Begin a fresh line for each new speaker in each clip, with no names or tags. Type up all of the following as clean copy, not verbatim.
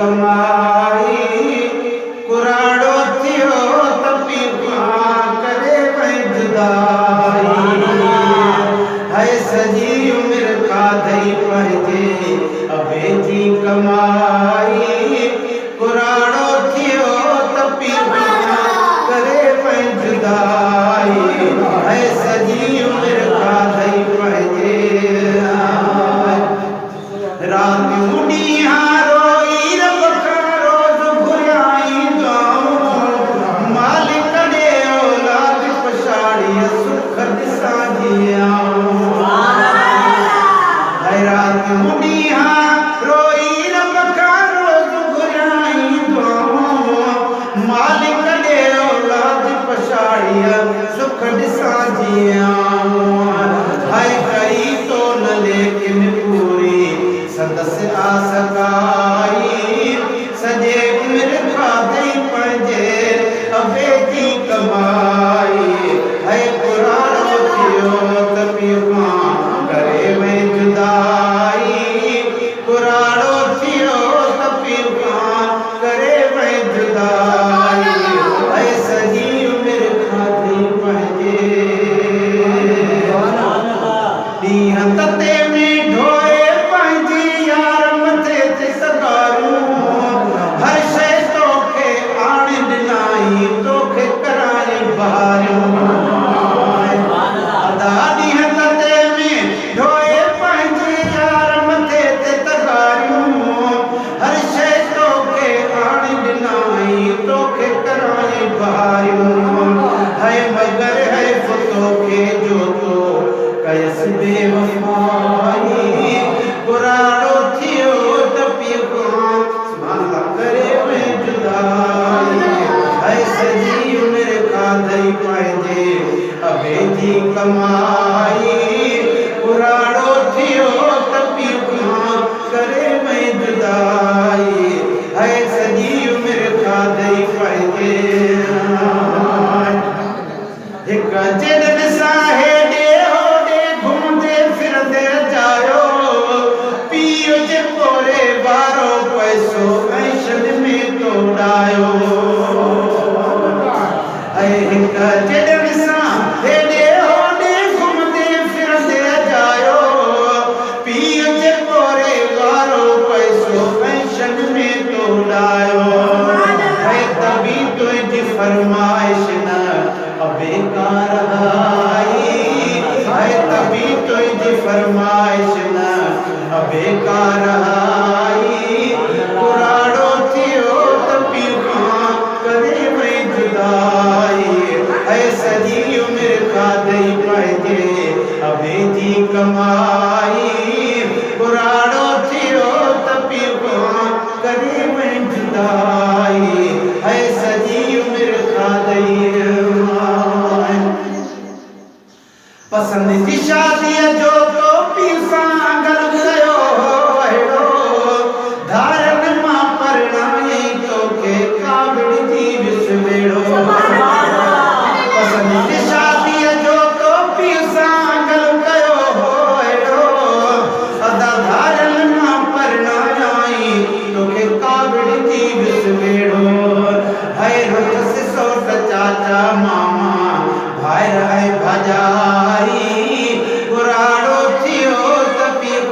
कमाई कुराड़ो थियो त पीउ करे वई जुदाई है सजी उम्र खाधई पंहिंजे अबे जी कमाई कुराड़ो थियो त पीउ करे वई जुदाई है सजी उम्र खाधई पंहिंजे रातियूं ॾींहं रोई रब खां रोज़ घुरियाई दुआऊं मालिक ॾे औलाद पछाड़ीअ सुख ॾिसां जियाऊं रातियूं ॾींहं रोई रब खां रोज़ घुरियाई दुआऊं मालिक ॾे औलाद पछाड़ीअ सुख ॾिसां जियाऊं हाय कई तो न लेकिन पूरी संदसि आस काई सॼे उमिरि खाधई पंहिंजे अबे जी कमाई है कुराड़ो थियो त पीउ करे वई जुदाई कुराड़ो थियो त पीउ करे वई जुदाई है सॼी उमिरि खाधई पंहिंजे ॾींहं तते में ढोए पंहिंजी यार मथे ते सगारूं हर शइ तोखे आणे ॾिनाई तोखे कराई बहारियूं अदा ॾींहं तते में ढोए पंहिंजी यार मथे ते सगारूं हर शइ तोखे आणे ॾिनाई तोखे कराई बहारियूं है मगर है तोखे जो तो कयस बेवफाई कुराड़ो थियो त पीउ करे वई जुदाई है सॼी उमिरि खाधई पंहिंजे अबे जी कमाई कुराड़ो थियो त पीउ करे वई जुदाई है सॼी उमिरि खाधई पंहिंजे हिक जॾहिं साहे पैसो ऐशद में तोड़ायो हिक जॾहिं सां हेॾे होॾे घुमंदे फिरंदे जायो पीउ जे पोरे वारो पैसो ऐशद में तोड़ायो तभी तुंहिंजी फरमाइश न बेकार आई तभी तुंहिंजी फरमाइश न बेकार आई कुराड़ो थियो त पीउ करे वई जुदाई है सॼी उमिरि खाधई पंहिंजे अबे जी कमाई कुराड़ो थियो त पीउ करे वई जुदाई है सॼी उमिरि खाधई पसंदि जी शादीअ जो तो पीउ सां गॾु कयो धारन मां परणाई तोखे कावड़ जी विसवेड़ो पसंदि जी शादीअ जो तो पीउ सां गॾु कयो अदा धारन मां परणाई तोखे कावड़ जी विसवेड़ो है रोज़ सोट चाचा मामा भाइर ऐं भाॼाई कुराड़ो थियो त पीउ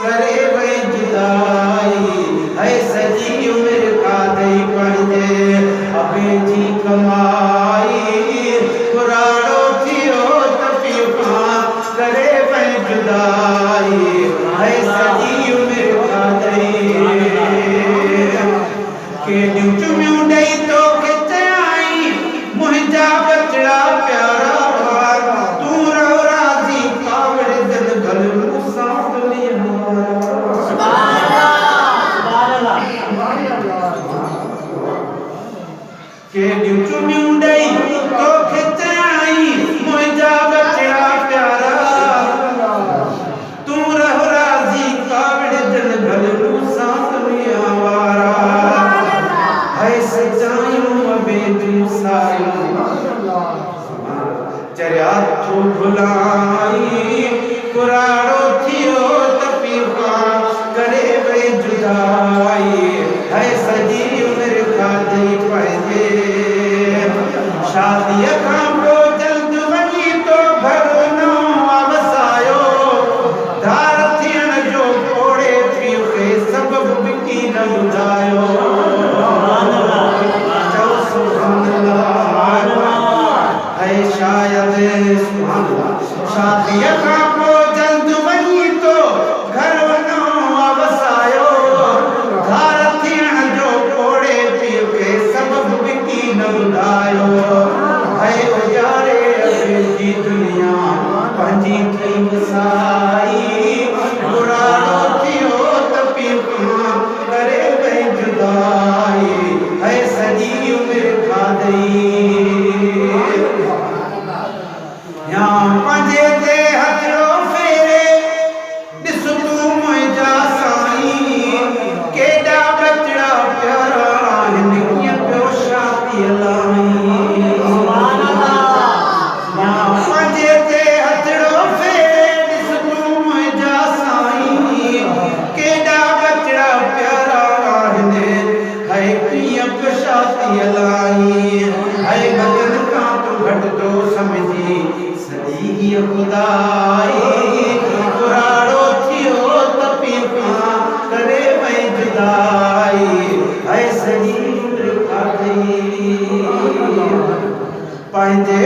करे वई जुदाई है सॼी उमिरि खाधई पंहिंजे अबे जी कमाई कुराड़ो थियो त पीउ करे वई जुदाई है सॼी उमिरि खाधई केॾियूं चुमियूं ॾेई तोखे चयाई मुंहिंजा बचड़ा प्यारा तूं रहो राज़ी कावड़ दिल गल मूंसां केॾियूं चुमियूं ॾेई तोखे चयाई मुंहिंजा बचड़ा प्यारा तूं रहो राज़ी कावड़ दिल गल मूंसां दुनिया वारा है सजायूं अबे जूं सायूं चरिया तूं भुलाई कुराड़ो थियो त पीउ करे वई जुदाई शादीअ खां पोइ जल्द वञी तो घर वञो वसायो धार थियण जो कोड़े पीउ खे सबबु विकी न ॿुधायो है उजारे जी दुनिया पंहिंजी थी वसाई बुराड़ो थियो त पीउ खां करे पई जुदाई है सॼी उमिरि खाधई या पंहिंजे ते हथड़ो फेरे ॾिस तूं मुंहिंजा साईं केॾा बचड़ा प्यारा आहिनि कीअं पियो शादीअ लाइ या पंहिंजे ते हथड़ो फेरे ॾिस तूं मुंहिंजा साईं केॾा बचड़ा प्यारा आहिनि है कीअं पियो शादीअ लाइ है बचन खां तूं घटि थो सम्झी सॼी खुदाई बुराड़ो थियो त पीउ खां करे पई जुदाई है सॼी उमिरि खाधई पंहिंजे